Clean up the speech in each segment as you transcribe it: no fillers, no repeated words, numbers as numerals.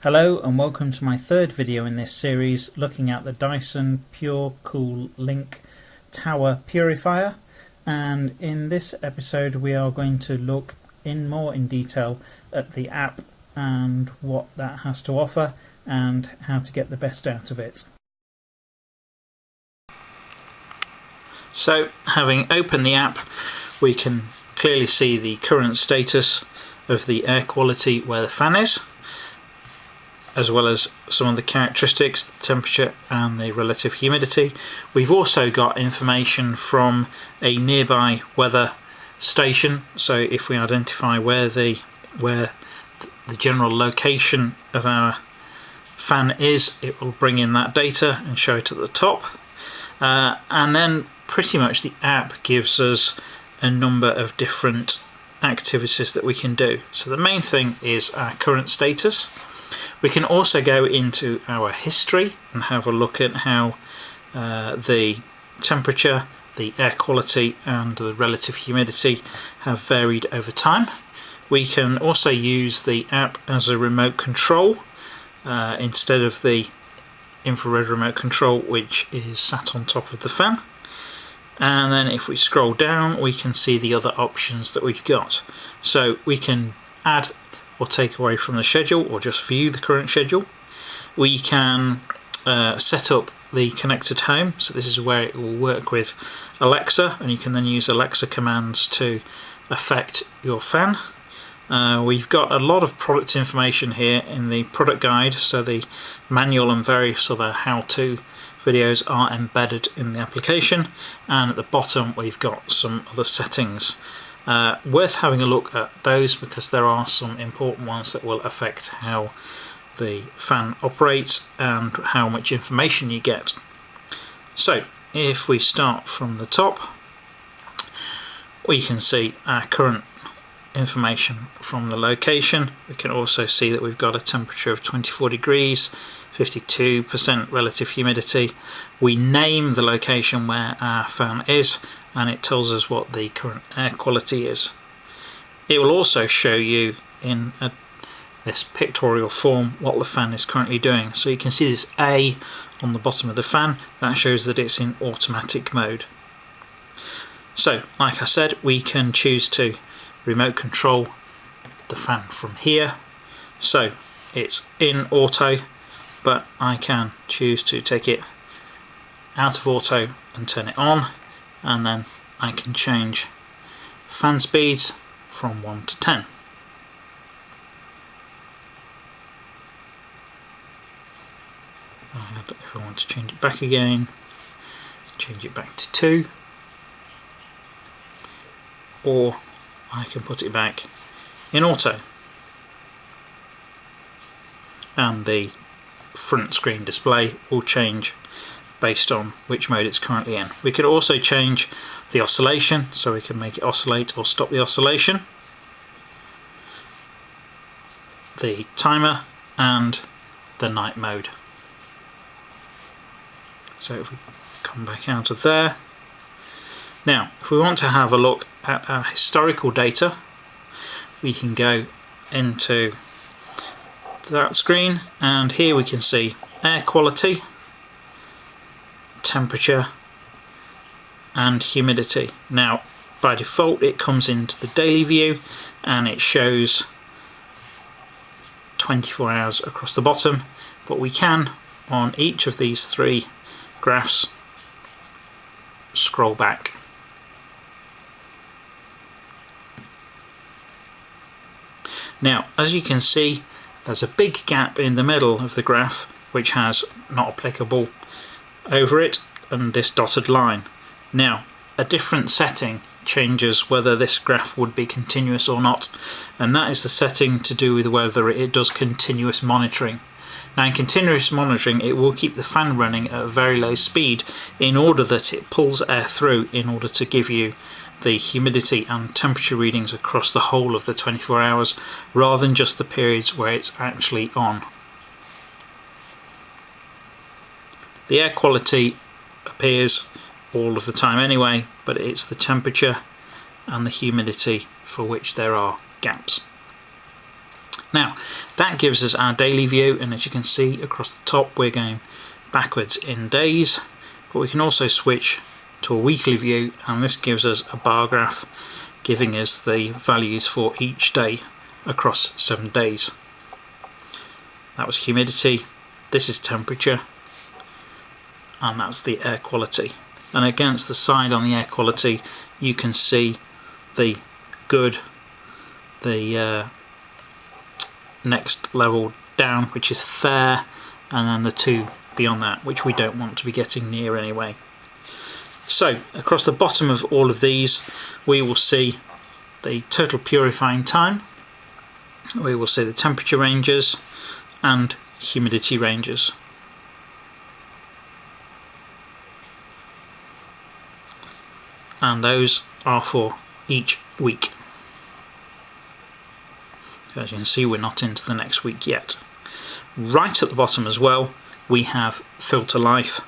Hello and welcome to my third video in this series looking at the Dyson Pure Cool Link Tower Purifier, and in this episode we are going to look more in detail at the app and what that has to offer and how to get the best out of it. So, having opened the app, we can clearly see the current status of the air quality where the fan is, as well as some of the characteristics, the temperature and the relative humidity. We've also got information from a nearby weather station, so if we identify where the general location of our fan is, it will bring in that data and show it at the top. And then pretty much the app gives us a number of different activities that we can do. So the main thing is our current status. We can also go into our history and have a look at how the temperature, the air quality and the relative humidity have varied over time. We can also use the app as a remote control instead of the infrared remote control which is sat on top of the fan. And then if we scroll down we can see the other options that we've got. So we can add or take away from the schedule or just view the current schedule. We can set up the connected home, so this is where it will work with Alexa, and you can then use Alexa commands to affect your fan. We've got a lot of product information here in the product guide, so the manual and various other how-to videos are embedded in the application, and at the bottom we've got some other settings. Worth having a look at those because there are some important ones that will affect how the fan operates and how much information you get. So if we start from the top, we can see our current information from the location. We can also see that we've got a temperature of 24 degrees, 52% relative humidity. We name the location where our fan is and it tells us what the current air quality is. It will also show you in this pictorial form what the fan is currently doing. So you can see this A on the bottom of the fan, that shows that it's in automatic mode. So like I said, we can choose to remote control the fan from here. So it's in auto, but I can choose to take it out of auto and turn it on, and then I can change fan speeds from 1 to 10. And if I want to change it back again, change it back to 2, or I can put it back in auto, and the front screen display will change based on which mode it's currently in. We could also change the oscillation, so we can make it oscillate or stop the oscillation, the timer and the night mode. So if we come back out of there, now if we want to have a look at our historical data, we can go into that screen, and here we can see air quality, temperature and humidity. Now by default it comes into the daily view and it shows 24 hours across the bottom, but we can on each of these three graphs scroll back. Now as you can see, there's a big gap in the middle of the graph which has not applicable over it and this dotted line. Now a different setting changes whether this graph would be continuous or not, and that is the setting to do with whether it does continuous monitoring. Now in continuous monitoring it will keep the fan running at a very low speed in order that it pulls air through in order to give you the humidity and temperature readings across the whole of the 24 hours rather than just the periods where it's actually on. The air quality appears all of the time anyway, but it's the temperature and the humidity for which there are gaps. Now that gives us our daily view, and as you can see across the top we're going backwards in days, but we can also switch to a weekly view, and this gives us a bar graph giving us the values for each day across 7 days. That was humidity, this is temperature, and that's the air quality. And against the side on the air quality you can see the good, the next level down, which is fair, and then the 2 beyond that, which we don't want to be getting near anyway. So across the bottom of all of these we will see the total purifying time, we will see the temperature ranges and humidity ranges. And those are for each week. As you can see, we're not into the next week yet. Right at the bottom as well we have filter life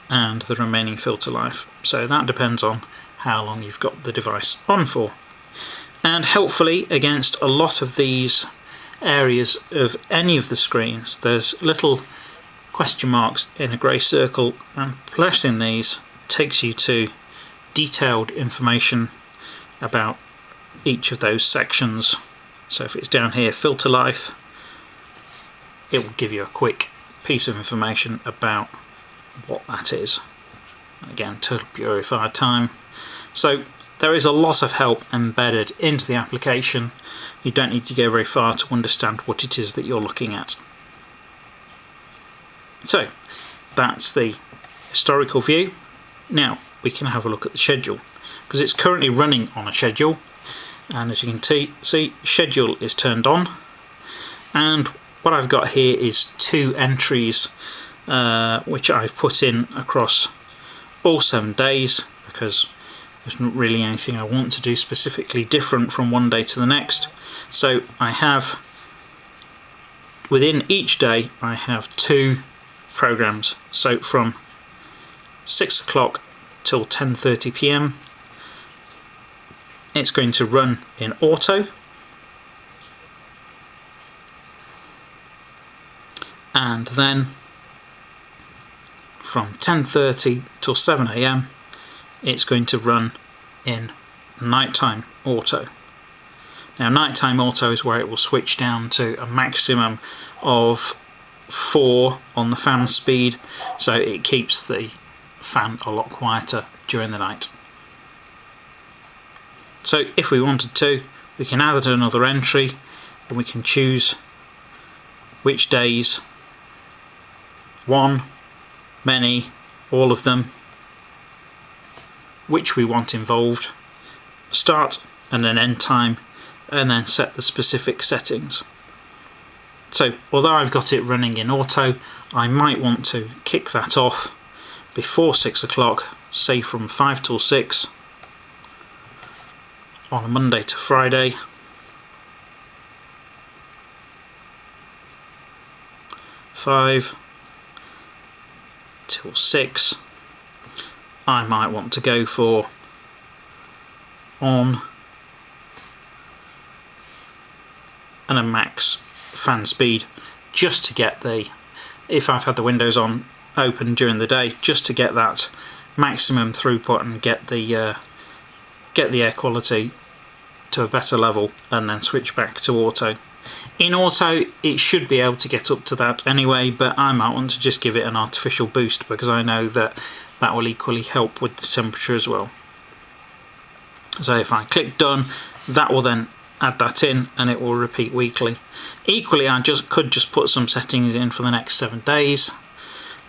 and the remaining filter life, so that depends on how long you've got the device on for. And helpfully, against a lot of these areas of any of the screens, there's little question marks in a grey circle, and pressing these takes you to detailed information about each of those sections. So if it's down here, filter life, it will give you a quick piece of information about what that is. Again, total purifier time. So there is a lot of help embedded into the application. You don't need to go very far to understand what it is that you're looking at. So that's the historical view. Now we can have a look at the schedule, because it's currently running on a schedule, and as you can see, schedule is turned on, and what I've got here is 2 entries which I've put in across all 7 days, because there's not really anything I want to do specifically different from one day to the next. So I have, within each day I have 2 programs. So from 6 o'clock till 10:30 p.m. it's going to run in auto, and then from 10:30 till 7 a.m. it's going to run in nighttime auto. Now nighttime auto is where it will switch down to a maximum of 4 on the fan speed, so it keeps the fan a lot quieter during the night. So if we wanted to, we can add another entry and we can choose which days, 1, many, all of them, which we want involved, start and an end time, and then set the specific settings. So although I've got it running in auto, I might want to kick that off before 6 o'clock, say from 5 till 6 on a Monday to Friday, five till 6. I might want to go for on and a max fan speed, just to get the, if I've had the windows on open during the day, just to get that maximum throughput and get the air quality to a better level, and then switch back to auto. In auto it should be able to get up to that anyway, but I might want to just give it an artificial boost, because I know that that will equally help with the temperature as well. So if I click done, that will then add that in and it will repeat weekly. Equally, I could just put some settings in for the next 7 days,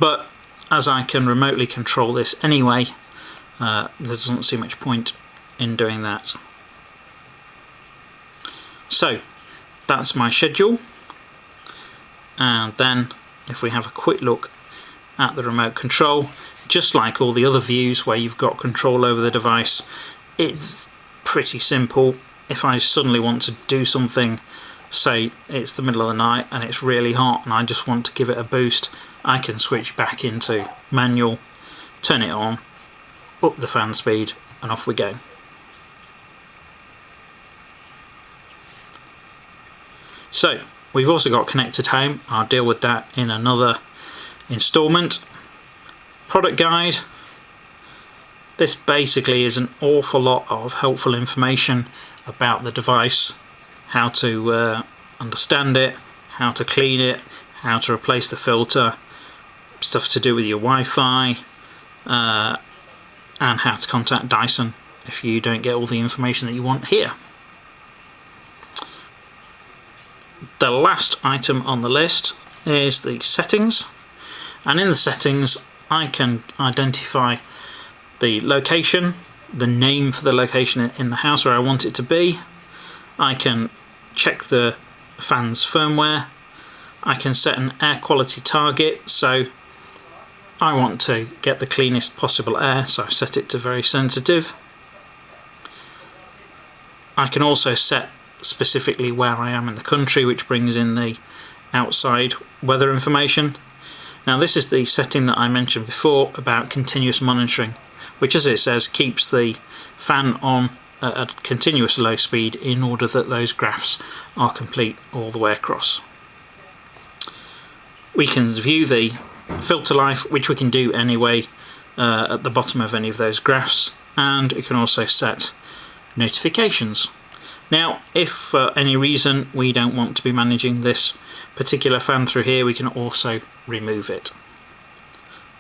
but as I can remotely control this anyway, there doesn't seem much point in doing that. So that's my schedule, and then if we have a quick look at the remote control, just like all the other views where you've got control over the device, it's pretty simple. If I suddenly want to do something, say it's the middle of the night and it's really hot and I just want to give it a boost, I can switch back into manual, turn it on, up the fan speed, and off we go. So we've also got connected home. I'll deal with that in another installment. Product guide. This basically is an awful lot of helpful information about the device, how to understand it, how to clean it, how to replace the filter, stuff to do with your Wi-Fi, and how to contact Dyson if you don't get all the information that you want here. The last item on the list is the settings, and in the settings I can identify the location, the name for the location in the house where I want it to be. I can check the fan's firmware. I can set an air quality target, so I want to get the cleanest possible air, so I've set it to very sensitive. I can also set specifically where I am in the country, which brings in the outside weather information. Now this is the setting that I mentioned before about continuous monitoring, which, as it says, keeps the fan on at a continuous low speed in order that those graphs are complete all the way across. We can view the filter life, which we can do anyway at the bottom of any of those graphs, and we can also set notifications. Now, if for any reason we don't want to be managing this particular fan through here, we can also remove it.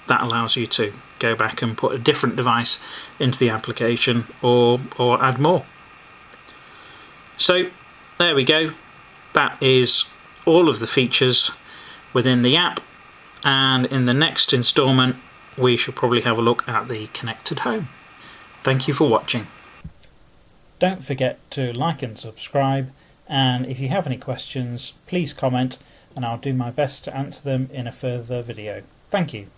That allows you to go back and put a different device into the application or add more. So there we go. That is all of the features within the app, and in the next installment we shall probably have a look at the connected home. Thank you for watching. Don't forget to like and subscribe, and if you have any questions please comment and I'll do my best to answer them in a further video. Thank you.